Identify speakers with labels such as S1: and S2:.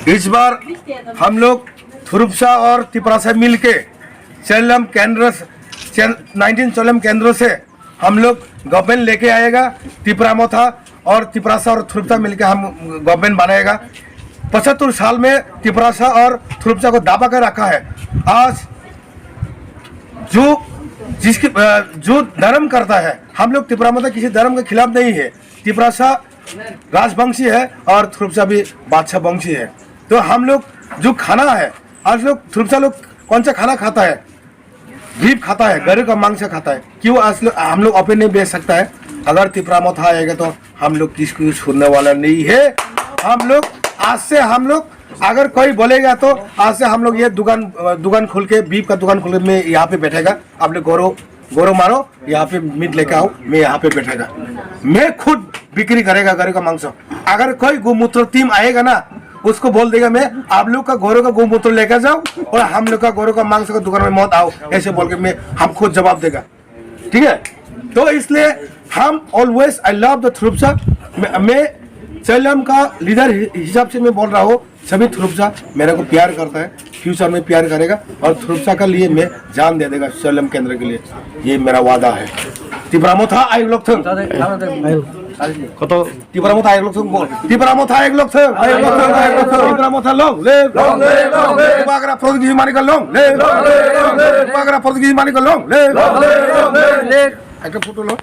S1: इस बार हम लोग थुरुपसा और तिपरासा मिल के चेल्लम केंद्र 19 चेल्लम केंद्रों से हम लोग गवर्नमेंट लेके आएगा। तिपरामोथा और तिपरासा और थुरुपसा मिलके हम गवर्नमेंट बनाएगा। 75 साल में तिपरासा और थुरुपसा को दाबा कर रखा है। आज जो धर्म करता है, हम लोग तिपरामोथा किसी धर्म के खिलाफ नहीं है। तिपरासा राजवंशी है और थुरुपसा भी बादशाह वंशी है। तो हम लोग जो खाना है, आज लोग थुरुपसा लोग कौन सा खाना खाता है? बीफ खाता है, गरुड़ का मांस खाता है। क्यों आज हम लोग ओपन नहीं बेच सकता है? अगर तिपरामोथा आएगा तो हम लोग किसको छोड़ने वाला नहीं है। हम लोग आज से अगर कोई बोलेगा तो आज से हम लोग ये दुकान खोल के, बीफ का दुकान खोल के मैं यहाँ पे बैठेगा। आप लोग गौरव मारो, यहाँ पे मीट लेके आओ, मैं यहाँ पे बैठेगा। मैं खुद बिक्री करेगा गरुड़ का मांस। अगर कोई गोमूत्र टीम आएगा ना, उसको बोल देगा मैं आप लोग का गौरव का गोमूत्र लेकर जाओ और हम लोग का गौरव का मांस का दुकान में मत आओ, ऐसे बोल के हम खुद जवाब देगा। ठीक है, तो इसलिए हम ऑलवेज आई लव द थुरुपसा। मैं चेल्लम का लीडर हिसाब से मैं बोल रहा हूँ, सभी थुरुपसा मेरे को प्यार करता है, फ्यूचर में प्यार करेगा और थुरुपसा के लिए मैं जान दे देगा चेल्लम केंद्र के लिए। ये मेरा वादा है। तिपरामोथा आए लोग थे कत तिपरामोथा आए लोग थे तिपरामोथा आए लोग थे तिपरामोथा लोग ले बागरा पोर्तुगीज मानी का लोग ले बागरा पोर्तुगीज मानी का लोग ले एक फोटो लो।